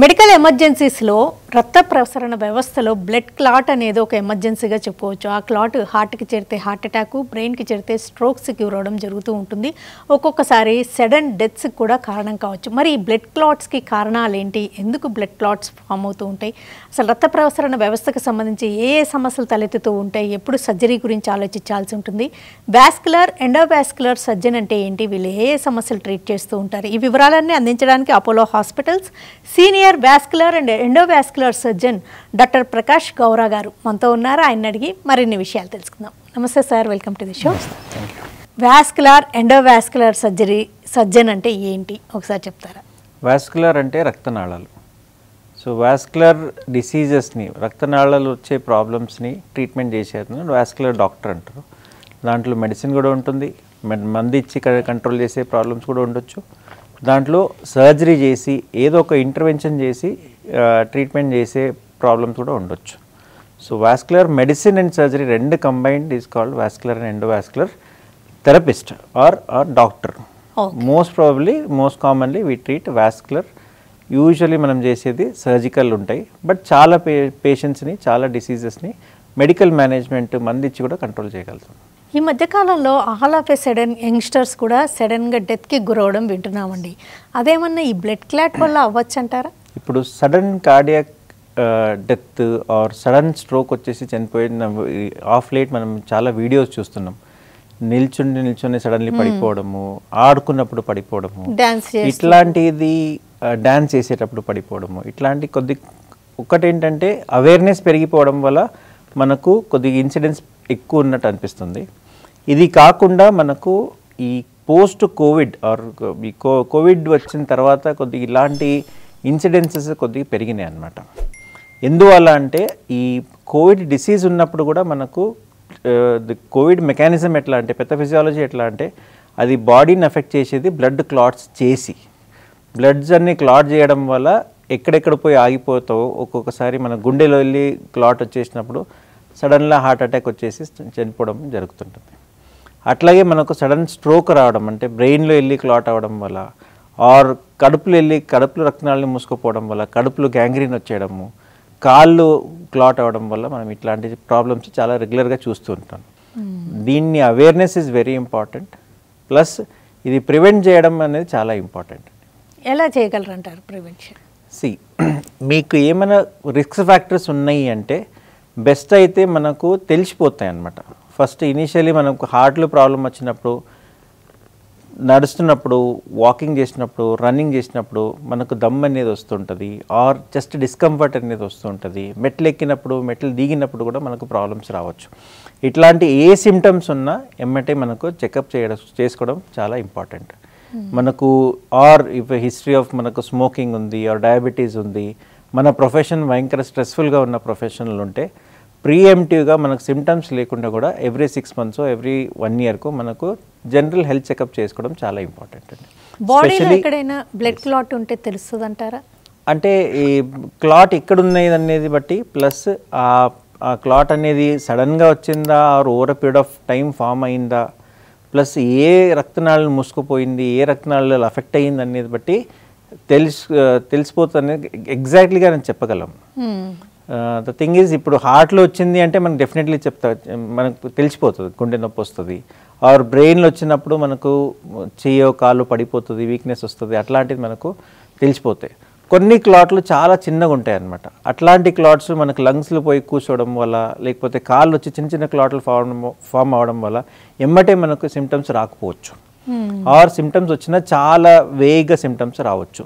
Medical ఎమర్జెన్సీస్లో రక్త ప్రసరణ వ్యవస్థలో బ్లడ్ క్లాట్ అనేది ఒక ఎమర్జెన్సీగా చెప్పుకోవచ్చు. ఆ క్లాట్ హార్ట్కి చేరితే హార్ట్ అటాక్, బ్రెయిన్కి చేరితే స్ట్రోక్స్కి గురవడం జరుగుతూ ఉంటుంది. ఒక్కొక్కసారి సడన్ డెత్స్కి కూడా కారణం కావచ్చు. మరి ఈ బ్లడ్ క్లాట్స్కి కారణాలు ఏంటి? ఎందుకు బ్లడ్ క్లాట్స్ ఫామ్ అవుతూ ఉంటాయి? అసలు రక్త ప్రసరణ వ్యవస్థకు సంబంధించి ఏ సమస్యలు తలెత్తుతూ ఉంటాయి? ఎప్పుడు సర్జరీ గురించి ఆలోచించాల్సి ఉంటుంది? వాస్కులర్ ఎండోవాస్కులర్ సర్జన్ అంటే ఏంటి? వీళ్ళు ఏ సమస్యలు ట్రీట్ చేస్తూ ఉంటారు? ఈ వివరాలన్నీ అందించడానికి Apollo hospitals senior vascular and endovascular surgeon doctor Prakash Gaura గారు మనతో ఉన్నారు. ఆయన అడిగి మరిన్ని విషయాలు తెలుసుకుందాం. నమస్తే sir, welcome to the show. Vascular endovascular surgeon అంటే ఏంటి ఒకసారి చెప్తారా? వాస్కులర్ అంటే రక్తనాళాలు. సో వాస్కులర్ డిసీజెస్ని, రక్తనాళాలు వచ్చే ప్రాబ్లమ్స్ని ట్రీట్మెంట్ చేసేది వాస్కులర్ డాక్టర్ అంటారు. దాంట్లో మెడిసిన్ కూడా ఉంటుంది, మందు ఇచ్చి కంట్రోల్ చేసే ప్రాబ్లమ్స్ కూడా ఉండొచ్చు. దాంట్లో సర్జరీ చేసి ఏదో ఒక ఇంటర్వెన్షన్ చేసి ట్రీట్మెంట్ చేసే ప్రాబ్లమ్స్ కూడా ఉండొచ్చు. So vascular medicine and surgery రెండు combined is called vascular and endovascular therapist or doctor. Most commonly we treat vascular. Usually మనం చేసేది సర్జికల్ ఉంటాయి, బట్ చాలా పేషెంట్స్ని, చాలా డిసీజెస్ని మెడికల్ మేనేజ్మెంట్ మంది ఇచ్చి కూడా కంట్రోల్ చేయగలుగుతాం. ఈ మధ్యకాలంలో all of a sudden youngsters కూడా సడన్గా డెత్కి గురవడం వింటున్నామండి. అదేమన్నా ఈ బ్లడ్ క్లాట్ వల్ల అవ్వచ్చు అంటారా? ఇప్పుడు sudden cardiac death or sudden stroke వచ్చేసి చనిపోయిన ఆఫ్ లేట్ మనం చాలా వీడియోస్ చూస్తున్నాం. నిల్చుని సడన్లీ పడిపోవడము, ఆడుకున్నప్పుడు పడిపోవడము, ఇట్లాంటిది డ్యాన్స్ చేసేటప్పుడు పడిపోవడము, ఇట్లాంటి ఒకటేంటంటే అవేర్నెస్ పెరిగిపోవడం వల్ల మనకు కొద్దిగా ఇన్సిడెంట్స్ ఎక్కువ ఉన్నట్టు అనిపిస్తుంది. ఇది కాకుండా మనకు ఈ పోస్ట్ కోవిడ్ ఆర్ ఈ కోవిడ్ వచ్చిన తర్వాత కొద్దిగా ఇలాంటి ఇన్సిడెన్సెస్ కొద్దిగా పెరిగినాయి అన్నమాట. ఎందువల్ల అంటే ఈ కోవిడ్ డిసీజ్ ఉన్నప్పుడు కూడా మనకు కోవిడ్ మెకానిజం ఎట్లా అంటే, పెథోఫిజియాలజీ ఎట్లా అంటే, అది బాడీని ఎఫెక్ట్ చేసేది బ్లడ్ క్లాట్స్ చేసి, బ్లడ్స్ అన్ని క్లాట్ చేయడం వల్ల ఎక్కడెక్కడ పోయి ఆగిపోతావో, ఒక్కొక్కసారి మన గుండెలో వెళ్ళి క్లాట్ వచ్చేసినప్పుడు సడన్గా హార్ట్ అటాక్ వచ్చేసి చనిపోవడం జరుగుతుంటుంది. అట్లాగే మనకు సడన్ స్ట్రోక్ రావడం అంటే బ్రెయిన్లో వెళ్ళి క్లాట్ అవ్వడం వల్ల, ఆర్ కడుపులో రక్తనాళాలను మూసుకుపోవడం వల్ల కడుపులో గ్యాంగ్రీన్ వచ్చేయడము, కాళ్ళు క్లాట్ అవ్వడం వల్ల మనం ఇట్లాంటి ప్రాబ్లమ్స్ చాలా రెగ్యులర్గా చూస్తూ ఉంటాం. దీన్ని awareness is very important. Plus ఇది ప్రివెంట్ చేయడం అనేది చాలా ఇంపార్టెంట్. ఎలా చేయగలరంటారు ప్రివెన్షన్? మీకు ఏమైనా రిస్క్ ఫ్యాక్టర్స్ ఉన్నాయి అంటే బెస్ట్ అయితే మనకు తెలిసిపోతాయి అన్నమాట. ఫస్ట్ ఇనీషియలీ మనకు హార్ట్లో ప్రాబ్లం వచ్చినప్పుడు, నడుస్తున్నప్పుడు, వాకింగ్ చేసినప్పుడు, రన్నింగ్ చేసినప్పుడు మనకు దమ్ అనేది వస్తుంటుంది, ఆర్ జస్ట్ డిస్కంఫర్ట్ అనేది వస్తుంటుంది. మెట్లు ఎక్కినప్పుడు, మెట్లు దిగినప్పుడు కూడా మనకు ప్రాబ్లమ్స్ రావచ్చు. ఇట్లాంటి ఏ సిమ్టమ్స్ ఉన్నా ఎమ్మటే మనకు చెకప్ చేసుకోవడం చాలా ఇంపార్టెంట్. మనకు ఆర్ ఇఫ్ హిస్టరీ ఆఫ్ మనకు స్మోకింగ్ ఉంది, ఆర్ డయాబెటీస్ ఉంది, మన ప్రొఫెషన్ భయంకర స్ట్రెస్ఫుల్గా ఉన్న ప్రొఫెషనల్ ఉంటే ప్రీఎంప్టివ్గా మనకు సిమ్టమ్స్ లేకుండా కూడా ఎవ్రీ 6 months ఎవ్రీ 1 yearకు మనకు జనరల్ హెల్త్ చెకప్ చేసుకోవడం చాలా ఇంపార్టెంట్ అండి. బాడీలో ఎక్కడైనా బ్లడ్ క్లాట్ ఉంటే తెలుస్తుంది అంటారా? అంటే ఈ క్లాట్ ఎక్కడ ఉన్నది అనేది బట్టి, ప్లస్ ఆ క్లాట్ అనేది సడన్గా వచ్చిందా or over period of time form అయిందా, ప్లస్ ఏ రక్తనాళాలు మూసుకుపోయింది, ఏ రక్తనాళాలు అఫెక్ట్ అయ్యింది అనేది బట్టి తెలిసిపోతుంది. ఎగ్జాక్ట్లీగా నేను చెప్పగలం. ద థింగ్ ఈజ్, ఇప్పుడు హార్ట్లో వచ్చింది అంటే మనకు డెఫినెట్లీ మనకు తెలిసిపోతుంది, గుండె నొప్పి వస్తుంది. ఆర్ బ్రెయిన్లో వచ్చినప్పుడు మనకు చెయ్యో కాలు పడిపోతుంది, వీక్నెస్ వస్తుంది, అట్లాంటిది మనకు తెలిసిపోతాయి. కొన్ని క్లాట్లు చాలా చిన్నగా ఉంటాయి అన్నమాట. అట్లాంటి క్లాట్స్ మనకు లంగ్స్లో పోయి కూర్చోవడం వల్ల, లేకపోతే కాళ్ళు వచ్చి చిన్న చిన్న క్లాట్లు ఫామ్ అవ్వడం వల్ల ఎమ్మటే మనకు సిమ్టమ్స్ రాకపోవచ్చు, ఆర్ సిమ్టమ్స్ వచ్చినా చాలా వేగంగా సిమ్టమ్స్ రావచ్చు.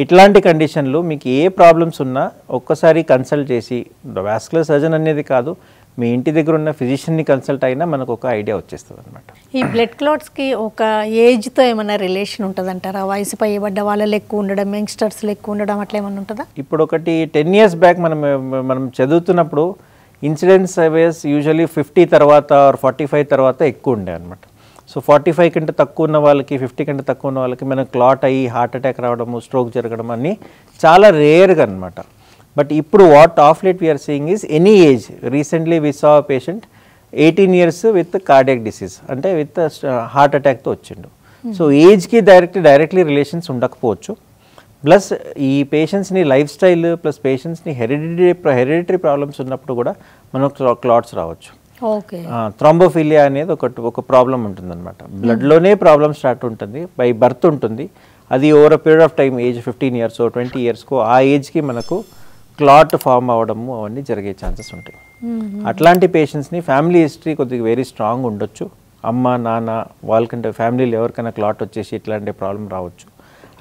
ఇట్లాంటి కండిషన్లో మీకు ఏ ప్రాబ్లమ్స్ ఉన్నా ఒక్కసారి కన్సల్ట్ చేసి, వాస్కులర్ సర్జన్ అనేది కాదు, మీ ఇంటి దగ్గర ఉన్న ఫిజిషియన్ని కన్సల్ట్ అయినా మనకు ఒక ఐడియా వచ్చేస్తుంది అనమాట. ఈ బ్లడ్ క్లాట్స్కి ఒక ఏజ్తో ఏమైనా రిలేషన్ ఉంటుందంటారా? వయసు పైబడ్డ వాళ్ళలో ఎక్కువ ఉండడం, యంగ్స్టర్స్లో ఎక్కువ ఉండడం, అట్లా ఏమైనా ఉంటుందా? ఇప్పుడు ఒకటి 10 years బ్యాక్ మనం చదువుతున్నప్పుడు ఇన్సిడెన్స్ అవేస్ యూజువలీ 50 తర్వాత ఆర్ 45 తర్వాత ఎక్కువ ఉండే అనమాట. సో 45 కంటే తక్కువ ఉన్న వాళ్ళకి, 50 కంటే తక్కువ ఉన్న వాళ్ళకి మనకు క్లాట్ అయ్యి హార్ట్ అటాక్ రావడము, స్ట్రోక్ జరగడం అన్నీ చాలా రేర్గా అనమాట. బట్ ఇప్పుడు what of late we are seeing is any age. Recently we saw patient 18 years with cardiac disease, అంటే విత్ హార్ట్ అటాక్తో వచ్చిండు. సో ఏజ్కి డైరెక్ట్లీ రిలేషన్స్ ఉండకపోవచ్చు. ప్లస్ ఈ పేషెంట్స్ని లైఫ్ స్టైల్ ప్లస్ పేషెంట్స్ని హెరిడిటరీ ప్రాబ్లమ్స్ ఉన్నప్పుడు కూడా మనకు క్లాట్స్ రావచ్చు. ఓకే. థ్రాంబోఫిలియా అనేది ఒక ప్రాబ్లం ఉంటుందన్నమాట. బ్లడ్లోనే ప్రాబ్లం స్టార్ట్ ఉంటుంది, బై బర్త్ ఉంటుంది. అది over a period of time, age 15 years 20 years ఆ ఏజ్కి మనకు క్లాట్ ఫామ్ అవ్వడము అవన్నీ జరిగే ఛాన్సెస్ ఉంటాయి. అట్లాంటి పేషెంట్స్ని ఫ్యామిలీ హిస్టరీ కొద్దిగా వెరీ స్ట్రాంగ్ ఉండొచ్చు. అమ్మ నాన్న వాళ్ళకంటే ఫ్యామిలీలో ఎవరికైనా క్లాట్ వచ్చేసి ఇట్లాంటి ప్రాబ్లం రావచ్చు.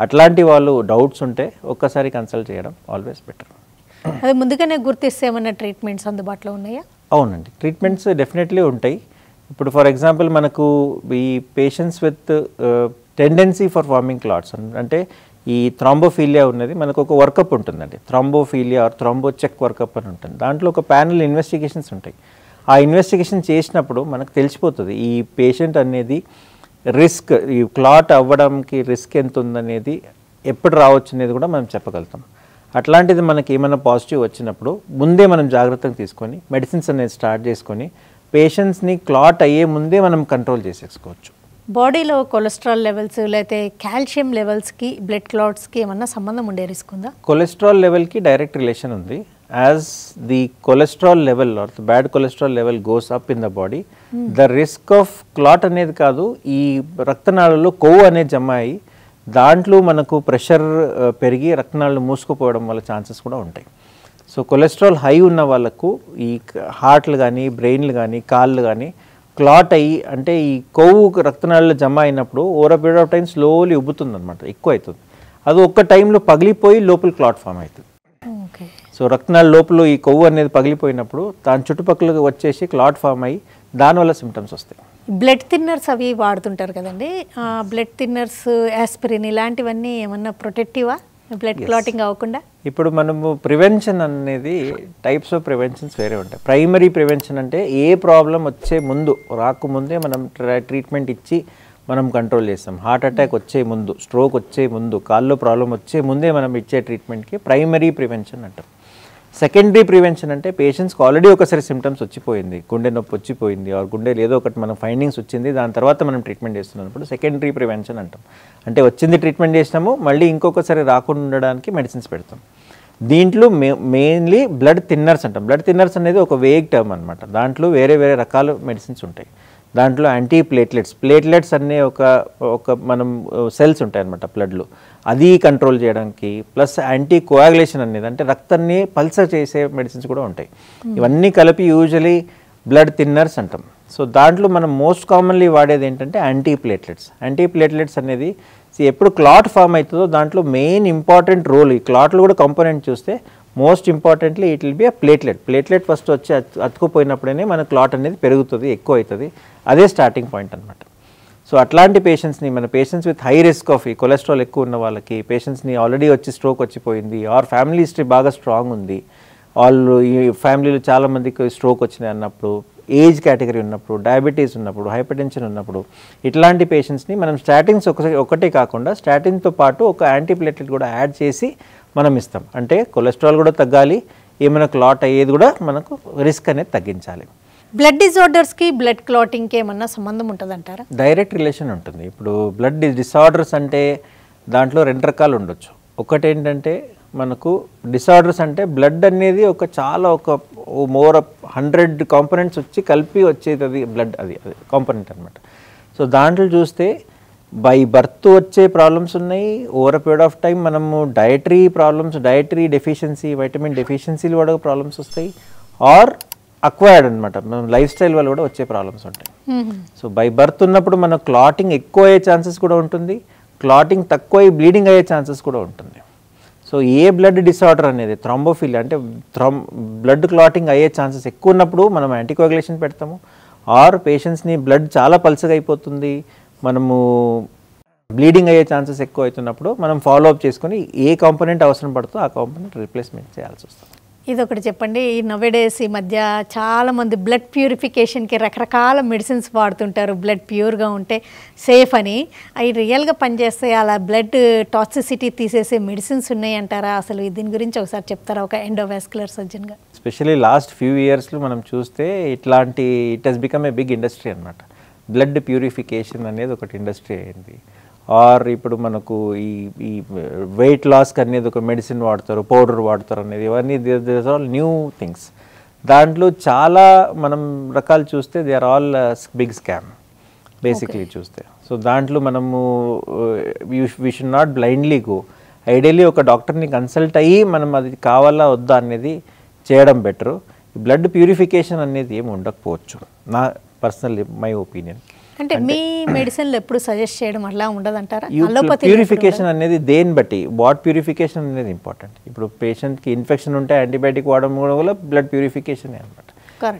అట్లాంటి వాళ్ళు డౌట్స్ ఉంటే ఒక్కసారి కన్సల్ట్ చేయడం ఆల్వేస్ బెటర్. అదే ముందుగానే గుర్తిస్తే ఏమైనా ట్రీట్మెంట్స్ అందుబాటులో ఉన్నాయా? అవునండి, ట్రీట్మెంట్స్ డెఫినెట్లీ ఉంటాయి. ఇప్పుడు ఫర్ ఎగ్జాంపుల్ మనకు ఈ patients with tendency for forming clots అంటే ఈ థ్రాంబోఫీలియా ఉన్నది మనకు ఒక వర్కప్ ఉంటుందండి. Thrombophilia or thrombo check workup అని ఉంటుంది. దాంట్లో ఒక ప్యానల్ ఇన్వెస్టిగేషన్స్ ఉంటాయి. ఆ ఇన్వెస్టిగేషన్ చేసినప్పుడు మనకు తెలిసిపోతుంది ఈ పేషెంట్ అనేది రిస్క్, ఈ క్లాట్ అవ్వడానికి రిస్క్ ఎంత ఉందనేది, ఎప్పుడు రావచ్చు అనేది కూడా మనం చెప్పగలుగుతాం. అట్లాంటిది మనకి ఏమైనా పాజిటివ్ వచ్చినప్పుడు ముందే మనం జాగ్రత్తగా తీసుకొని మెడిసిన్స్ అనేది స్టార్ట్ చేసుకొని పేషెంట్స్ని క్లాట్ అయ్యే ముందే మనం కంట్రోల్ చేసేసుకోవచ్చు. బాడీలో కొలెస్ట్రాల్ లెవెల్స్ లేకపోతే కాల్షియం లెవెల్స్కి బ్లడ్ క్లాట్స్కి ఏమన్నా సంబంధం ఉండే రిస్క్ ఉందా? కొలెస్ట్రాల్ లెవెల్కి డైరెక్ట్ రిలేషన్ ఉంది. As the cholesterol level or the bad cholesterol level goes up in the body, the risk of clot అనేది కాదు, ఈ రక్తనాళాల్లో కొవ్వు అనేది జమ అయ్యి దాంట్లో మనకు ప్రెషర్ పెరిగి రక్తనాళాలు మూసుకుపోవడం వల్ల ఛాన్సెస్ కూడా ఉంటాయి. సో కొలెస్ట్రాల్ హై ఉన్న వాళ్ళకు ఈ హార్ట్లు కానీ బ్రెయిన్లు కానీ కాళ్ళు కానీ క్లాట్ అయ్యి, అంటే ఈ కొవ్వు రక్తనాళాలు జమ అయినప్పుడు over period of time slowly ఉబ్బుతుంది అనమాట, ఎక్కువ అవుతుంది. అది ఒక్క టైంలో పగిలిపోయి లోపల క్లాట్ ఫామ్ అవుతుంది. సో రక్తనాళ లోపల ఈ కొవ్వు అనేది పగిలిపోయినప్పుడు దాని చుట్టుపక్కల వచ్చేసి క్లాట్ ఫామ్ అయ్యి దానివల్ల సిమ్టమ్స్ వస్తాయి. బ్లడ్ థిన్నర్స్ అవి వాడుతుంటారు కదండి, బ్లడ్ థిన్నర్స్, యాస్పిరిన్ ఇలాంటివన్నీ ఏమన్నా ప్రొటెక్టివా బ్లడ్ క్లాటింగ్ అవ్వకుండా? ఇప్పుడు మనము ప్రివెన్షన్ అనేది టైప్స్ ఆఫ్ ప్రివెన్షన్స్ వేరే ఉంటాయి. ప్రైమరీ ప్రివెన్షన్ అంటే ఏ ప్రాబ్లం వచ్చే ముందు, రాకముందే మనం ట్రీట్మెంట్ ఇచ్చి మనం కంట్రోల్ చేస్తాం. హార్ట్ అటాక్ వచ్చే ముందు, స్ట్రోక్ వచ్చే ముందు, కాల్లో ప్రాబ్లం వచ్చే ముందే మనం ఇచ్చే ట్రీట్మెంట్కి ప్రైమరీ ప్రివెన్షన్ అంటాం. సెకండరీ ప్రివెన్షన్ అంటే పేషెంట్స్కి ఆల్రెడీ ఒకసారి సిమ్టమ్స్ వచ్చిపోయింది, గుండె నొప్పి వచ్చిపోయింది ఆర్ గుండెలో ఏదో ఒకటి మనం ఫైండింగ్స్ వచ్చింది, దాని తర్వాత మనం ట్రీట్మెంట్ చేస్తున్నప్పుడు సెకండరీ ప్రివెన్షన్ అంటాం. అంటే వచ్చింది ట్రీట్మెంట్ చేసినాము, మళ్ళీ ఇంకొకసారి రాకుండా ఉండడానికి మెడిసిన్స్ పెడతాం. దీంట్లో మెయిన్లీ బ్లడ్ థిన్నర్స్ అంటాం. బ్లడ్ థిన్నర్స్ అనేది ఒక వేగ్ టర్మ్ అనమాట. దాంట్లో వేరే వేరే రకాల మెడిసిన్స్ ఉంటాయి. దాంట్లో యాంటీ ప్లేట్లెట్స్ అనే ఒక మనం సెల్స్ ఉంటాయి అన్నమాట బ్లడ్లో, అది కంట్రోల్ చేయడానికి, ప్లస్ యాంటీ కోయాగులేషన్ అనేది అంటే రక్తాన్ని పల్సర్ చేసే మెడిసిన్స్ కూడా ఉంటాయి. ఇవన్నీ కలిపి యూజువలీ బ్లడ్ థిన్నర్స్ అంటాం. సో దాంట్లో మనం మోస్ట్ కామన్లీ వాడేది ఏంటంటే యాంటీ ప్లేట్లెట్స్ అనేది ఎప్పుడు క్లాట్ ఫామ్ అవుతుందో దాంట్లో మెయిన్ ఇంపార్టెంట్ రోల్, ఈ క్లాట్లో కూడా కంపోనెంట్ చూస్తే most importantly it will be a platelet first వచ్చి అతుకుపోయినప్పుడే మన క్లాట్ అనేది పెరుగుతుంది, ఎక్కువ అవుతుంది. అదే స్టార్టింగ్ పాయింట్ అనమాట. సో అట్లాంటి పేషెంట్స్ని, మన patients with high risk of ఈ కొలెస్ట్రాల్ ఎక్కువ ఉన్న వాళ్ళకి, పేషెంట్స్ని ఆల్రెడీ వచ్చి స్ట్రోక్ వచ్చిపోయింది ఆర్ ఫ్యామిలీ హిస్టరీ బాగా స్ట్రాంగ్ ఉంది, వాళ్ళు ఈ ఫ్యామిలీలో చాలామందికి స్ట్రోక్ వచ్చినాయి అన్నప్పుడు, ఏజ్ కేటగిరీ ఉన్నప్పుడు, డయాబెటీస్ ఉన్నప్పుడు, హైపర్టెన్షన్ ఉన్నప్పుడు, ఇట్లాంటి పేషెంట్స్ని మనం స్టాటిన్స్ ఒకటే కాకుండా స్టాటిన్తో పాటు ఒక యాంటీప్లేట్లెట్ కూడా యాడ్ చేసి మనం ఇస్తాం. అంటే కొలెస్ట్రాల్ కూడా తగ్గాలి, ఏమైనా క్లాట్ అయ్యేది కూడా మనకు రిస్క్ అనేది తగ్గించాలి. బ్లడ్ డిజార్డర్స్కి బ్లడ్ క్లాటింగ్కి ఏమన్నా సంబంధం ఉంటుందంటారా? డైరెక్ట్ రిలేషన్ ఉంటుంది. ఇప్పుడు బ్లడ్ డిసార్డర్స్ అంటే దాంట్లో రెండు రకాలు ఉండొచ్చు. ఒకటి ఏంటంటే మనకు డిసార్డర్స్ అంటే బ్లడ్ అనేది ఒక మోర్ 100 కాంపోనెంట్స్ వచ్చి కలిపి వచ్చేది, అది బ్లడ్ అది కాంపోనెంట్ అనమాట. సో దాంట్లో చూస్తే బై బర్త్ వచ్చే ప్రాబ్లమ్స్ ఉన్నాయి, ఓవర్ పీరియడ్ ఆఫ్ టైం మనము డైటరీ డెఫిషియన్సీ, వైటమిన్ డెఫిషియన్సీలు కూడా ప్రాబ్లమ్స్ వస్తాయి, ఆర్ అక్వైర్డ్ అనమాట మనం లైఫ్ స్టైల్ వల్ల కూడా వచ్చే ప్రాబ్లమ్స్ ఉంటాయి. సో బై బర్త్ ఉన్నప్పుడు మన క్లాటింగ్ ఎక్కువ అయ్యే ఛాన్సెస్ కూడా ఉంటుంది, క్లాటింగ్ తక్కువ అయ్యి బ్లీడింగ్ అయ్యే ఛాన్సెస్ కూడా ఉంటుంది. సో ఏ బ్లడ్ డిసార్డర్ అనేది థ్రాంబోఫిలియా అంటే బ్లడ్ క్లాటింగ్ అయ్యే ఛాన్సెస్ ఎక్కువ ఉన్నప్పుడు మనం యాంటీకోయాగులేషన్ పెడతాము, ఆర్ పేషెంట్స్ని బ్లడ్ చాలా పల్సగా అయిపోతుంది, మనము బ్లీడింగ్ అయ్యే ఛాన్సెస్ ఎక్కువ అవుతున్నప్పుడు మనం ఫాలో అప్ చేసుకొని ఏ కాంపోనెంట్ అవసరం పడుతుందో ఆ కాంపోనెంట్ రీప్లేస్మెంట్ చేయాల్సి వస్తుంది. ఇది ఒకటి చెప్పండి, ఈ నవేడేస్ ఈ మధ్య చాలామంది బ్లడ్ ప్యూరిఫికేషన్కి రకరకాల మెడిసిన్స్ వాడుతుంటారు, బ్లడ్ ప్యూర్గా ఉంటే సేఫ్ అని. అవి రియల్గా పనిచేస్తే అలా బ్లడ్ టాక్సిసిటీ తీసేసే మెడిసిన్స్ ఉన్నాయి అంటారా? అసలు దీని గురించి ఒకసారి చెప్తారా ఒక ఎండోవాస్కులర్ సర్జన్గా? ఎస్పెషల్లీ లాస్ట్ ఫ్యూ ఇయర్స్లో మనం చూస్తే it has become a big industry అనమాట. బ్లడ్ ప్యూరిఫికేషన్ అనేది ఒకటి ఇండస్ట్రీ అయింది. ఆర్ ఇప్పుడు మనకు ఈ వెయిట్ లాస్కి అనేది ఒక మెడిసిన్ వాడతారు, పౌడర్ వాడతారు అనేది, ఇవన్నీ దిస్ ఆల్ న్యూ థింగ్స్. దాంట్లో చాలా మనం రకాలు చూస్తే they are all big scam basically చూస్తే. సో దాంట్లో మనము we should not blindly go. Ideally ఒక డాక్టర్ని కన్సల్ట్ అయ్యి మనం అది కావాలా వద్దా అనేది చేయడం బెటరు. బ్లడ్ ప్యూరిఫికేషన్ అనేది ఏమి ఉండకపోవచ్చు, నా పర్సనల్ మై ఒపీనియన్. అంటే మీ మెడిసిన్లు ఎప్పుడు సజెస్ట్ చేయడం అలా ఉండదంటారా? ప్యూరిఫికేషన్ అనేది దేని బట్టి, వాట్ ప్యూరిఫికేషన్ అనేది ఇంపార్టెంట్. ఇప్పుడు పేషెంట్కి ఇన్ఫెక్షన్ ఉంటే యాంటీబయాటిక్ వాడడం కూడా బ్లడ్ ప్యూరిఫికేషన్ అనమాట.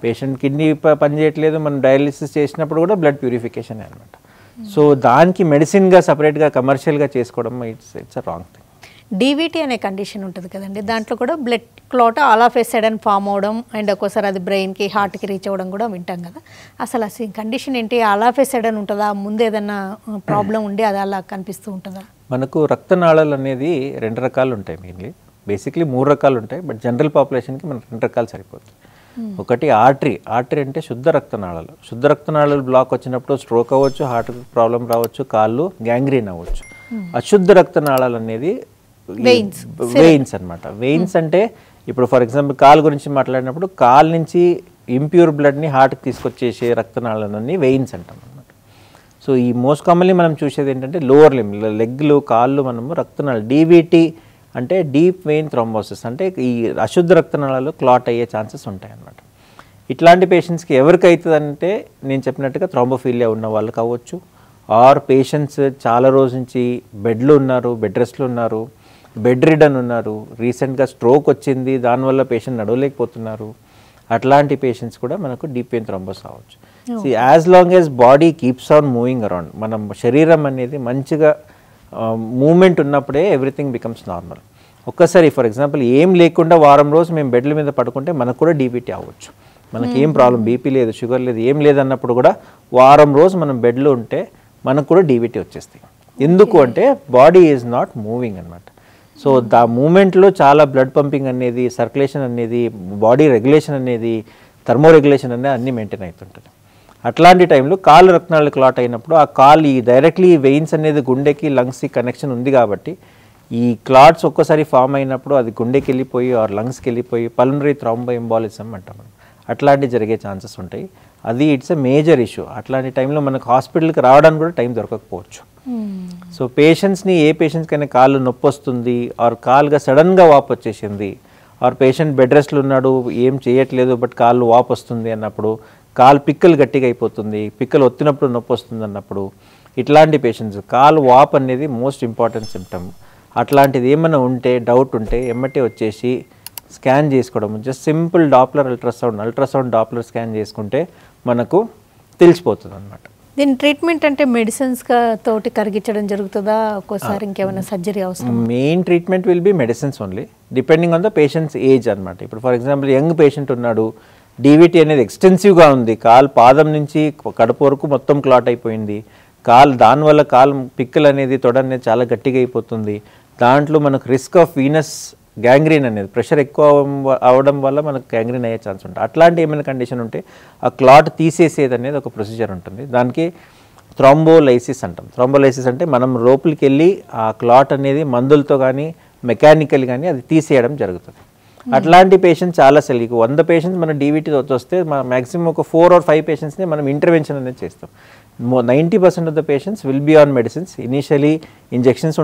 పేషెంట్ కిడ్నీ పని చేయట్లేదు, మనం డయాలిసిస్ చేసినప్పుడు కూడా బ్లడ్ ప్యూరిఫికేషన్ అనమాట. సో దానికి మెడిసిన్గా సపరేట్గా కమర్షియల్గా చేసుకోవడం it's a wrong thing. DVT అనే కండిషన్ ఉంటుంది కదండి, దాంట్లో కూడా blood clot all of a sudden form అవడం అండ్ ఒక్కోసారి అది బ్రెయిన్కి హార్ట్కి రీచ్ అవ్వడం కూడా వింటాం కదా. అసలు ఆ కండిషన్ ఏంటి? ఆల్ ఆఫ్ ఏ సడన్ ఉంటుందా, ముందు ఏదన్నా ప్రాబ్లం ఉండి అది అలా కనిపిస్తూ ఉంటుందా? మనకు రక్తనాళాలు అనేది 2 రకాలు ఉంటాయి. మెయిన్లీ బేసిక్లీ 3 రకాలు ఉంటాయి, బట్ జనరల్ పాపులేషన్కి మనకు 2 రకాలు సరిపోతుంది. ఒకటి ఆర్టరీ. ఆర్టరీ అంటే శుద్ధ రక్తనాళాలు. శుద్ధ రక్తనాళాలు బ్లాక్ వచ్చినప్పుడు స్ట్రోక్ అవ్వచ్చు, హార్ట్ ప్రాబ్లం రావచ్చు, కాళ్ళు గ్యాంగ్రీన్ అవ్వచ్చు. అశుద్ధ రక్తనాళాలు అనేది వెయిన్స్ అనమాట. వెయిన్స్ అంటే ఇప్పుడు ఫర్ ఎగ్జాంపుల్ కాలు గురించి మాట్లాడినప్పుడు కాలు నుంచి ఇంప్యూర్ బ్లడ్ని హార్ట్కి తీసుకొచ్చేసే రక్తనాళాలన్నీ వెయిన్స్ అంటాం అనమాట. సో ఈ మోస్ట్ కామన్లీ మనం చూసేది ఏంటంటే లోవర్ లిమ్, లెగ్లు, కాళ్ళు మనము రక్తనాళాలు, డీవీటీ అంటే డీప్ వెయిన్ థ్రోంబోసిస్, అంటే ఈ అశుద్ధ రక్తనాళాలు క్లాట్ అయ్యే ఛాన్సెస్ ఉంటాయి అన్నమాట. ఇట్లాంటి పేషెంట్స్కి ఎవరికి అవుతుందంటే నేను చెప్పినట్టుగా థ్రోంబోఫీలియా ఉన్న వాళ్ళకి అవ్వచ్చు, ఆర్ పేషెంట్స్ చాలా రోజు నుంచి బెడ్లో ఉన్నారు, బెడ్ రెస్ట్లో ఉన్నారు, బెడ్ రిడన్ ఉన్నారు, రీసెంట్గా స్ట్రోక్ వచ్చింది, దానివల్ల పేషెంట్ నడవలేకపోతున్నారు. అట్లాంటి పేషెంట్స్ కూడా మనకు డీప్ వెయిన్ థ్రోంబోసిస్ అవ్వచ్చు. As long as body keeps on moving around, మనం శరీరం అనేది మంచిగా మూమెంట్ ఉన్నప్పుడే ఎవ్రీథింగ్ బికమ్స్ నార్మల్. ఒక్కసారి ఫర్ ఎగ్జాంపుల్ ఏం లేకుండా వారం రోజు మేము బెడ్ల మీద పడుకుంటే మనకు కూడా డీబీటీ అవ్వచ్చు. మనకి ఏం ప్రాబ్లం, బీపీ లేదు, షుగర్ లేదు, ఏం లేదన్నప్పుడు కూడా వారం రోజు మనం బెడ్లో ఉంటే మనకు కూడా డీబీటీ వచ్చేస్తాయి. ఎందుకు అంటే బాడీ ఈజ్ నాట్ మూవింగ్ అనమాట. సో దా మూమెంట్లో చాలా బ్లడ్ పంపింగ్ అనేది, సర్క్యులేషన్ అనేది, బాడీ రెగ్యులేషన్ అనేది, థర్మో రెగ్యులేషన్ అనేది అన్నీ మెయింటైన్ అవుతుంటుంది. అట్లాంటి టైంలో కాలు రక్తనాళాలు క్లాట్ అయినప్పుడు ఆ కాలు ఈ డైరెక్ట్లీ వెయిన్స్ అనేది గుండెకి లంగ్స్కి కనెక్షన్ ఉంది కాబట్టి ఈ క్లాట్స్ ఒక్కసారి ఫామ్ అయినప్పుడు అది గుండెకి వెళ్ళిపోయి ఆర్ లంగ్స్కి వెళ్ళిపోయి పల్మనరీ థ్రాంబో ఎంబాలిజం అంటాం. అట్లాంటివి జరిగే ఛాన్సెస్ ఉంటాయి. అది ఇట్స్ ఎ మేజర్ ఇష్యూ. అట్లాంటి టైంలో మనకు హాస్పిటల్కి రావడానికి కూడా టైం దొరకకపోవచ్చు. సో పేషెంట్స్ని, ఏ పేషెంట్స్కైనా కాళ్ళు నొప్పి వస్తుంది ఆర్ కాలుగా సడన్గా వాపు వచ్చేసింది, ఆర్ పేషెంట్ బెడ్ రెస్ట్లో ఉన్నాడు, ఏం చేయట్లేదు బట్ కాళ్ళు వాపు వస్తుంది అన్నప్పుడు, కాలు పిక్కలు గట్టిగా అయిపోతుంది, పిక్కలు ఒత్తినప్పుడు నొప్పి వస్తుంది అన్నప్పుడు, ఇట్లాంటి పేషెంట్స్ కాలు వాపు అనేది మోస్ట్ ఇంపార్టెంట్ సిమ్టమ్. అట్లాంటిది ఏమైనా ఉంటే, డౌట్ ఉంటే ఎమ్మటే వచ్చేసి స్కాన్ చేసుకోవడం, just simple ultrasound Doppler scan చేసుకుంటే మనకు తెలిసిపోతుంది అనమాట. దీని ట్రీట్మెంట్ అంటే మెడిసిన్స్ తోటి కరిగించడం జరుగుతుందా, ఒక్కోసారి ఇంకేమైనా సర్జరీ అవసరం? Main treatment will be medicines only, depending on the patients age అనమాట. ఇప్పుడు ఫర్ ఎగ్జాంపుల్ యంగ్ పేషెంట్ ఉన్నాడు, డీవీటీ అనేది ఎక్స్టెన్సివ్గా ఉంది, కాలు పాదం నుంచి కడుపు వరకు మొత్తం క్లాట్ అయిపోయింది, దానివల్ల కాలు పిక్కలు అనేది తొడ అనేది చాలా గట్టిగా అయిపోతుంది, దాంట్లో మనకు రిస్క్ ఆఫ్ వీనస్ గ్యాంగ్రీన్ అనేది ప్రెషర్ ఎక్కువ అవడం వల్ల మనకు గ్యాంగ్రీన్ అయ్యే ఛాన్స్ ఉంటుంది. అట్లాంటి ఏమైనా కండిషన్ ఉంటే ఆ క్లాట్ తీసేసేది అనేది ఒక ప్రొసీజర్ ఉంటుంది. దానికి థ్రోంబోలైసిస్ అంటాం. థ్రోంబోలైసిస్ అంటే మనం లోపలికి వెళ్ళి ఆ క్లాట్ అనేది మందులతో కానీ మెకానికల్ కానీ అది తీసేయడం జరుగుతుంది. అట్లాంటి పేషెంట్స్ చాలా సెల్లికి 100 పేషెంట్స్ మన డీవీటీ వస్తే మ్యాక్సిమం ఒక 4 or 5 పేషెంట్స్ని మనం ఇంటర్వెన్షన్ అనేది చేస్తాం. 90% of the patients will be on medicines. Initially injections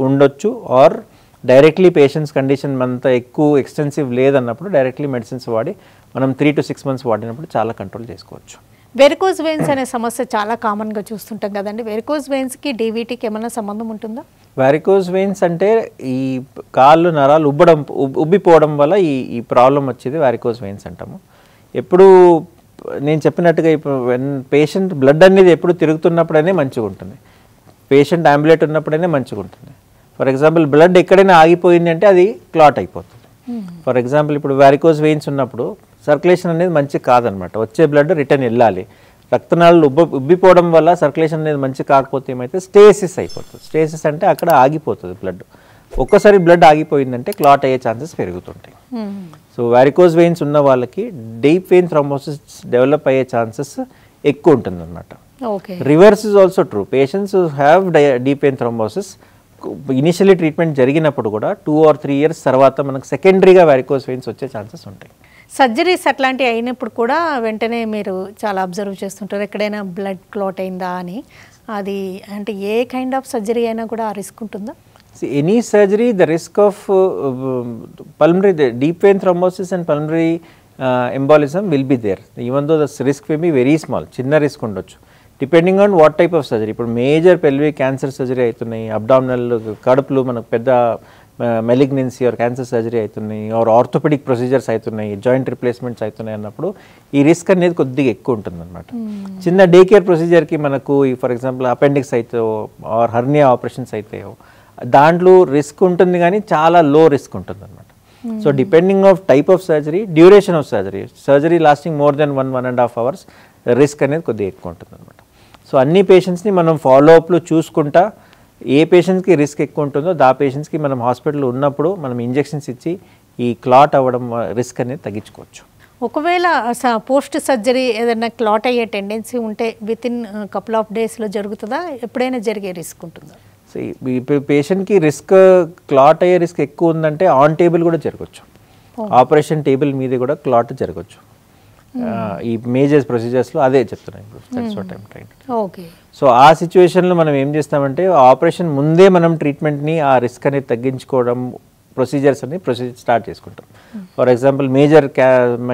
ఉండొచ్చు ఆర్ డైరెక్ట్లీ పేషెంట్స్ కండిషన్ అంత ఎక్కువ ఎక్స్టెన్సివ్ లేదన్నప్పుడు డైరెక్ట్లీ మెడిసిన్స్ వాడి మనం 3 to 6 months వాడినప్పుడు చాలా కంట్రోల్ చేసుకోవచ్చు. వెరికోజ్ వెయిన్స్ అనే సమస్య చాలా కామన్గా చూస్తుంటాం కదండి. వెరికోజ్ వెయిన్స్కి డీవీటీకి ఏమైనా సంబంధం ఉంటుందా? వారికోజ్ వెయిన్స్ అంటే ఈ కాళ్ళు నరాలు ఉబ్బిపోవడం వల్ల ఈ ప్రాబ్లం వచ్చేది వారికోజ్ వెయిన్స్ అంటాము. ఎప్పుడు నేను చెప్పినట్టుగా ఇప్పుడు పేషెంట్ బ్లడ్ అనేది ఎప్పుడు తిరుగుతున్నప్పుడైనా మంచిగా ఉంటుంది, పేషెంట్ అంబులేట్ ఉన్నప్పుడైనా మంచిగా ఉంటుంది. ఫర్ ఎగ్జాంపుల్ బ్లడ్ ఎక్కడైనా ఆగిపోయింది అంటే అది క్లాట్ అయిపోతుంది. ఫర్ ఎగ్జాంపుల్ ఇప్పుడు వారికోజ్ వెయిన్స్ ఉన్నప్పుడు సర్క్యులేషన్ అనేది మంచిగా కాదనమాట, వచ్చే బ్లడ్ రిటర్న్ వెళ్ళాలి. రక్తనాళాలు ఉబ్బిపోవడం వల్ల సర్క్యులేషన్ అనేది మంచి కాకపోతే ఏమైతే స్టేసిస్ అయిపోతుంది. స్టేసిస్ అంటే అక్కడ ఆగిపోతుంది బ్లడ్. ఒక్కసారి బ్లడ్ ఆగిపోయిందంటే క్లాట్ అయ్యే ఛాన్సెస్ పెరుగుతుంటాయి. సో వారికోజ్ వెయిన్స్ ఉన్న వాళ్ళకి డీప్ వెయిన్ థ్రోంబోసిస్ డెవలప్ అయ్యే ఛాన్సెస్ ఎక్కువ ఉంటుంది అనమాట. Okay. Reverse is also true. Patients have deep vein thrombosis initially treatment జరిగినప్పుడు కూడా 2 or 3 years తర్వాత మనకు సెకండరీగా వారికోస్ వెయిన్స్ వచ్చే ఛాన్సెస్ ఉంటాయి. సర్జరీస్ అట్లాంటివి అయినప్పుడు కూడా వెంటనే మీరు చాలా అబ్జర్వ్ చేస్తుంటారు ఎక్కడైనా బ్లడ్ క్లాట్ అయిందా అని. అది అంటే ఏ కైండ్ ఆఫ్ సర్జరీ అయినా కూడా ఆ రిస్క్ ఉంటుందా? Any surgery the risk of pulmonary deep vein thrombosis and pulmonary embolism will be there even though the risk will be very small, చిన్న రిస్క్ ఉండొచ్చు depending on what type of surgery. ఇప్పుడు major pelvic cancer surgery అవుతున్నాయి, abdominal కడుపులు మనకు పెద్ద malignancy or cancer surgery అవుతున్నాయి, or orthopedic procedures అవుతున్నాయి, joint replacements అవుతున్నాయి అన్నప్పుడు ఈ రిస్క్ అనేది కొద్దిగా ఎక్కువ ఉంటుంది అనమాట. చిన్న డే కేర్ ప్రొసీజర్కి మనకు ఫర్ ఎగ్జాంపుల్ అపెండిక్స్ అయితే ఆర్ హర్నియా ఆపరేషన్స్ అయితాయో దాంట్లో రిస్క్ ఉంటుంది కానీ చాలా లో రిస్క్ ఉంటుంది అనమాట. So depending of type of surgery, duration of surgery lasting more than 1.5 hours risk అనేది కొద్దిగా ఎక్కువ ఉంటుంది అనమాట. సో అన్ని పేషెంట్స్ని మనం ఫాలోఅప్లో చూసుకుంటా ఏ పేషెంట్స్కి రిస్క్ ఎక్కువ ఉంటుందో ఆ పేషెంట్స్కి మనం హాస్పిటల్లో ఉన్నప్పుడు మనం ఇంజెక్షన్స్ ఇచ్చి ఈ క్లాట్ అవ్వడం రిస్క్ అనేది తగ్గించుకోవచ్చు. ఒకవేళ పోస్ట్ సర్జరీ ఏదైనా క్లాట్ అయ్యే టెండెన్సీ ఉంటే విత్ ఇన్ కపుల్ ఆఫ్ డేస్లో జరుగుతుందా, ఎప్పుడైనా జరిగే రిస్క్ ఉంటుందా? సో ఇప్పుడు పేషెంట్కి రిస్క్ క్లాట్ అయ్యే రిస్క్ ఎక్కువ ఉందంటే ఆన్ టేబుల్ కూడా జరగవచ్చు, ఆపరేషన్ టేబుల్ మీద కూడా క్లాట్ జరగవచ్చు. ఈ మేజర్ ప్రొసీజర్స్లో అదే చెప్తున్నాను ఇప్పుడు. ఓకే. సో ఆ సిచ్యువేషన్లో మనం ఏం చేస్తామంటే ఆపరేషన్ ముందే మనం ట్రీట్మెంట్ని ఆ రిస్క్ అనేది తగ్గించుకోవడం ప్రొసీజర్ స్టార్ట్ చేసుకుంటాం. For example major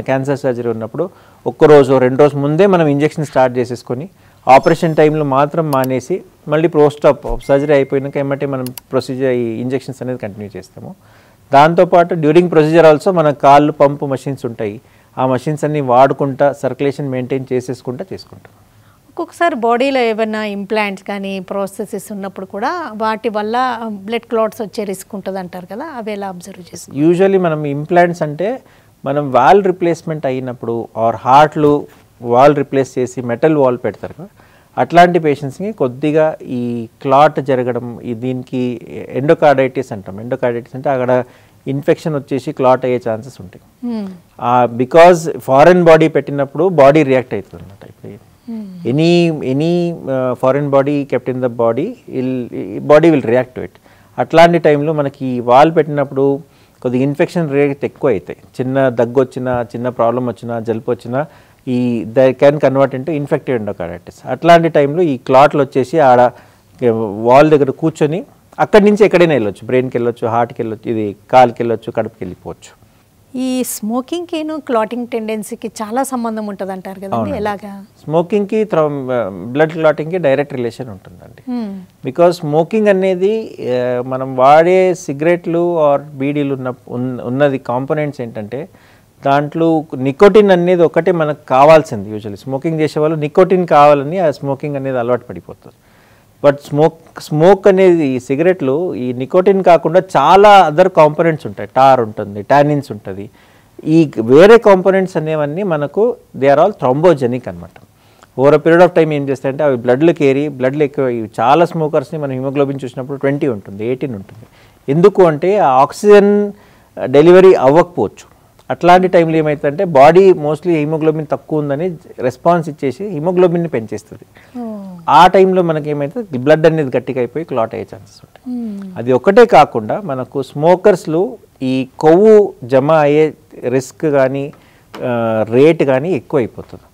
cancer surgery ఉన్నప్పుడు 1 రోజు 2 రోజు ముందే మనం ఇంజెక్షన్ స్టార్ట్ చేసేసుకొని ఆపరేషన్ టైంలో మాత్రం మానేసి మళ్ళీ పోస్ట్ ఆప్ సర్జరీ అయిపోయినాక ఏమంటే మనం ప్రొసీజర్ ఈ ఇంజెక్షన్స్ అనేది కంటిన్యూ చేస్తాము. దాంతోపాటు డ్యూరింగ్ ప్రొసీజర్ ఆల్సో మన కాళ్ళు పంపు మషిన్స్ ఉంటాయి, ఆ మషిన్స్ అన్ని వాడుకుంటా సర్క్యులేషన్ మెయింటైన్ చేసుకుంటాం. ఒక్కొక్కసారి బాడీలో ఏమైనా ఇంప్లాంట్స్ కానీ ప్రాసెసెస్ ఉన్నప్పుడు కూడా వాటి వల్ల బ్లడ్ క్లాట్స్ వచ్చే రిస్క్ ఉంటుంది అంటారు కదా, అవి ఎలా అబ్జర్వ్ చేస్తాం? యూజువల్లీ మనం ఇంప్లాంట్స్ అంటే మనం వాల్ రిప్లేస్మెంట్ అయినప్పుడు ఆర్ హార్ట్లు వాల్ రిప్లేస్ చేసి మెటల్ వాల్ పెడతారు కదా, అట్లాంటి పేషెంట్స్కి కొద్దిగా ఈ క్లాట్ జరగడం దీనికి ఎండోకార్డైటిస్ అంటాం. ఎండోకార్డైటిస్ అంటే అక్కడ ఇన్ఫెక్షన్ వచ్చేసి క్లాట్ అయ్యే ఛాన్సెస్ ఉంటాయి. బికాజ్ ఫారెన్ బాడీ పెట్టినప్పుడు బాడీ రియాక్ట్ అవుతుంది అనమాట. ఇప్పుడు any foreign body kept in the body will react to it. అట్లాంటి టైంలో మనకి వాల్ పెట్టినప్పుడు కొద్దిగా ఇన్ఫెక్షన్ రేట్ ఎక్కువ అవుతాయి. చిన్న దగ్గు వచ్చినా, చిన్న ప్రాబ్లం వచ్చినా, జలుపు వచ్చినా ఈ can convert into infective endocarditis. అట్లాంటి టైంలో ఈ క్లాట్లు వచ్చేసి ఆడ వాల్ దగ్గర కూర్చొని అక్కడి నుంచి ఎక్కడైనా వెళ్ళొచ్చు, బ్రెయిన్కి వెళ్ళొచ్చు, హార్ట్కి వెళ్ళొచ్చు, ఇది కాలుకి వెళ్ళొచ్చు, కడుపుకి వెళ్ళిపోవచ్చు. ఈ స్మోకింగ్కి క్లాటింగ్ టెండెన్సీకి చాలా సంబంధం ఉంటుంది అంటారు కదండి, ఎలాగా? స్మోకింగ్కి బ్లడ్ క్లాటింగ్కి డైరెక్ట్ రిలేషన్ ఉంటుందండి. బికాజ్ స్మోకింగ్ అనేది మనం వాడే సిగరెట్లు ఆర్ బీడీలు ఉన్నది కాంపోనెంట్స్ ఏంటంటే దాంట్లో నికోటిన్ అనేది ఒకటే మనకు కావాల్సింది. యూజువల్లీ స్మోకింగ్ చేసే వాళ్ళు నికోటిన్ కావాలని ఆ స్మోకింగ్ అనేది అలవాటు పడిపోతుంది. బట్ స్మోక్ అనేది ఈ సిగరెట్లు ఈ నికోటిన్ కాకుండా చాలా అదర్ కాంపోనెంట్స్ ఉంటాయి. టార్ ఉంటుంది, టానిన్స్ ఉంటుంది. ఈ వేరే కాంపోనెంట్స్ అనేవన్నీ మనకు దే ఆర్ ఆల్ థ్రోంబోజెనిక్ అనమాట. Over a period of time ఏం చేస్తాయంటే అవి బ్లడ్లోకి ఏరి బ్లడ్లో ఎక్కువ చాలా స్మోకర్స్ని మనం హిమోగ్లోబిన్ చూసినప్పుడు 20 ఉంటుంది, 18 ఉంటుంది. ఎందుకు అంటే ఆ ఆక్సిజన్ డెలివరీ అవ్వకపోవచ్చు. అట్లాంటి టైంలో ఏమవుతుందంటే బాడీ మోస్ట్లీ హిమోగ్లోబిన్ తక్కువ ఉందని రెస్పాన్స్ ఇచ్చేసి హిమోగ్లోబిన్ని పెంచేస్తుంది. ఆ టైంలో మనకి ఏమైతే బ్లడ్ అనేది గట్టిగా అయిపోయి క్లాట్ అయ్యే ఛాన్సెస్ ఉంటాయి. అది ఒకటే కాకుండా మనకు స్మోకర్స్లో ఈ కొవ్వు జమ అయ్యే రిస్క్ కానీ రేట్ కానీ ఎక్కువ అయిపోతుంది.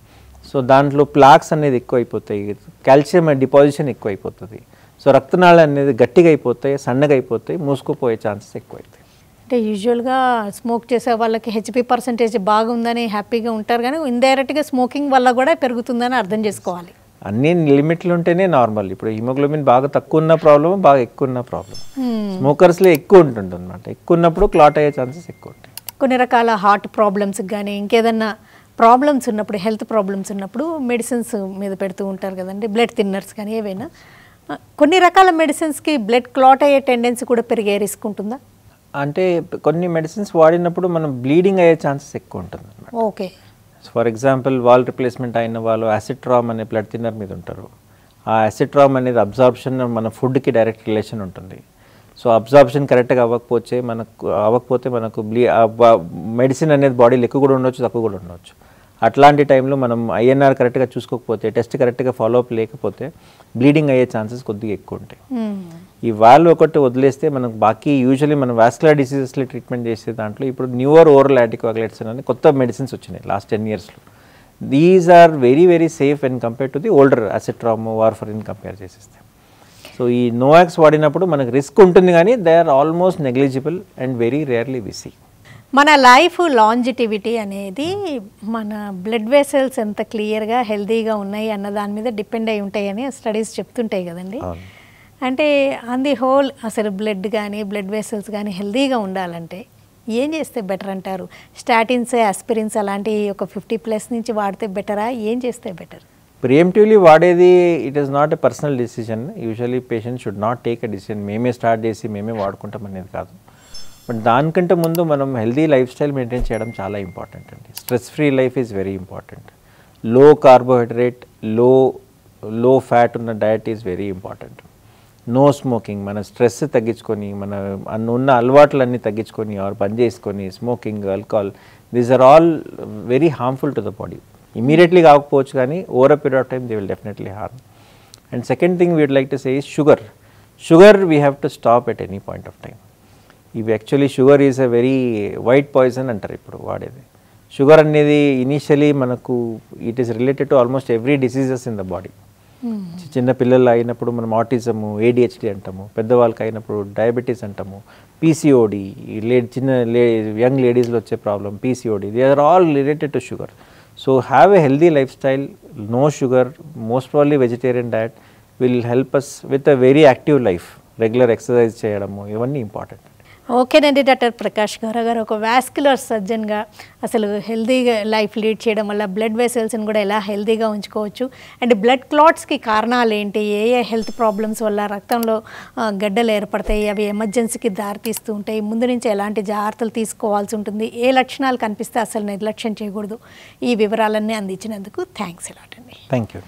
సో దాంట్లో ప్లాక్స్ అనేది ఎక్కువ అయిపోతాయి, కాల్షియం డిపాజిషన్ ఎక్కువ అయిపోతుంది. సో రక్తనాళాలు అనేది గట్టిగా అయిపోతాయి, సన్నగా అయిపోతాయి, మూసుకుపోయే ఛాన్సెస్ ఎక్కువ అవుతాయి. అంటే యూజువల్గా స్మోక్ చేసే వాళ్ళకి హెచ్పి పర్సంటేజ్ బాగుందని హ్యాపీగా ఉంటారు, కానీ ఇండైరెక్ట్గా స్మోకింగ్ వల్ల కూడా పెరుగుతుందని అర్థం చేసుకోవాలి. అన్ని లిమిట్లు ఉంటేనే నార్మల్. ఇప్పుడు హిమోగ్లోబిన్ బాగా తక్కువ ఉన్న ప్రాబ్లం, బాగా ఎక్కువ ఉన్న ప్రాబ్లం స్మోకర్స్లో ఎక్కువ ఉంటుంది అనమాట. ఎక్కువ ఉన్నప్పుడు క్లాట్ అయ్యే ఛాన్సెస్ ఎక్కువ ఉంటాయి. కొన్ని రకాల హార్ట్ ప్రాబ్లమ్స్ కానీ ఇంకేదన్నా ప్రాబ్లమ్స్ ఉన్నప్పుడు, హెల్త్ ప్రాబ్లమ్స్ ఉన్నప్పుడు మెడిసిన్స్ మీద పెడుతూ ఉంటారు కదండి, బ్లడ్ థిన్నర్స్ కానీ ఏవైనా. కొన్ని రకాల మెడిసిన్స్కి బ్లడ్ క్లాట్ అయ్యే టెండెన్సీ కూడా పెరిగే రిస్క్ ఉంటుందా? అంటే కొన్ని మెడిసిన్స్ వాడినప్పుడు మనం బ్లీడింగ్ అయ్యే ఛాన్సెస్ ఎక్కువ ఉంటుంది అనమాట. Okay. For example wall replacement అయిన వాళ్ళు యాసిట్రామ్ అనే బ్లడ్ థిన్నర్ మీద ఉంటారు. ఆ యాసిట్రామ్ అనేది అబ్జార్ప్షన్ మన ఫుడ్కి డైరెక్ట్ రిలేషన్ ఉంటుంది. సో అబ్జార్ప్షన్ కరెక్ట్గా అవ్వకపోతే మనకు మెడిసిన్ అనేది బాడీలో ఎక్కువ కూడా ఉండొచ్చు, తక్కువ కూడా ఉండొచ్చు. అట్లాంటి టైంలో మనం ఐఎన్ఆర్ కరెక్ట్గా చూసుకోకపోతే, టెస్ట్ కరెక్ట్గా ఫాలోఅప్ లేకపోతే బ్లీడింగ్ అయ్యే ఛాన్సెస్ కొద్దిగా ఎక్కువ ఉంటాయి. ఈ వాల్వ్ ఒకటి వదిలేస్తే మనకు బాకీ యూజువల్లీ మనం వాస్కులర్ డిసీజెస్లో ట్రీట్మెంట్ చేసే దాంట్లో ఇప్పుడు న్యూవర్ ఓరల్ యాంటీకోయాగులేట్స్ అని కొత్త మెడిసిన్స్ వచ్చినాయి లాస్ట్ 10 yearsలో. These are very very safe and compare to the older Acitrom, warfarin compare చేసేస్తే. సో ఈ నోవాక్స్ వాడినప్పుడు మనకు రిస్క్ ఉంటుంది, కానీ they are almost negligible and very rarely we see. మన లైఫ్ లాంజిటివిటీ అనేది మన బ్లడ్ వెసల్స్ ఎంత క్లియర్గా హెల్తీగా ఉన్నాయి అన్న దాని మీద డిపెండ్ అయి ఉంటాయని స్టడీస్ చెప్తుంటాయి కదండి. అంటే ఆన్ ది హోల్ అసలు బ్లడ్ కానీ బ్లడ్ వెసల్స్ కానీ హెల్తీగా ఉండాలంటే ఏం చేస్తే బెటర్ అంటారు? స్టాటిన్స్, ఆస్పిరిన్స్ అలాంటి ఒక 50+ నుంచి వాడితే బెటరా? ఏం చేస్తే బెటర్? ప్రియంటివ్లీ వాడేది it is not a personal decision. Usually patient should not take a decision. మేమే స్టార్ట్ చేసి మేమే వాడుకుంటాం అనేది కాదు. బట్ దానికంటే ముందు మనం హెల్దీ లైఫ్ స్టైల్ మెయింటైన్ చేయడం చాలా ఇంపార్టెంట్ అండి. Stress free life is very important. Low carbohydrate, low fat ఉన్న diet is very important. No smoking, మన స్ట్రెస్ తగ్గించుకొని, మన ఉన్న అలవాట్లన్నీ తగ్గించుకొని ఆర్ బంద్ చేసుకొని, smoking, alcohol, these are all very harmful to the body. Immediately కాకపోవచ్చు, కానీ over a period of time they will definitely harm. And second thing we'd like to say is sugar. Sugar we have to stop at any point of time. ఇవి actually sugar is a very white poison అంటారు ఇప్పుడు వాడేది. Sugar అనేది initially మనకు it is related to almost every diseases in the body. చిన్న పిల్లలు అయినప్పుడు మనం ఆటిజము, ADHD అంటాము. పెద్దవాళ్ళకి అయినప్పుడు డయాబెటీస్ అంటాము, PCOD, యంగ్ లేడీస్లో వచ్చే problem PCOD. They are all related to sugar. So have a healthy life style, no sugar, most probably vegetarian diet will help us with a very active life. Regular exercise చేయడము ఇవన్నీ important. ఓకేనండి doctor Prakash Gaurav గారు, ఒక vascular సర్జన్గా అసలు హెల్తీగా life lead చేయడం వల్ల blood వెసల్స్ని కూడా ఎలా హెల్తీగా ఉంచుకోవచ్చు, అండ్ బ్లడ్ క్లాట్స్కి కారణాలు ఏంటి, ఏ హెల్త్ ప్రాబ్లమ్స్ వల్ల రక్తంలో గడ్డలు ఏర్పడతాయి, అవి ఎమర్జెన్సీకి దారితీస్తూ ఉంటాయి, ముందు నుంచి ఎలాంటి జాగ్రత్తలు తీసుకోవాల్సి ఉంటుంది, ఏ లక్షణాలు కనిపిస్తే అసలు నిర్లక్ష్యం చేయకూడదు, ఈ వివరాలన్నీ అందించినందుకు థ్యాంక్స్ ఎలాట్ అండి. Thank you.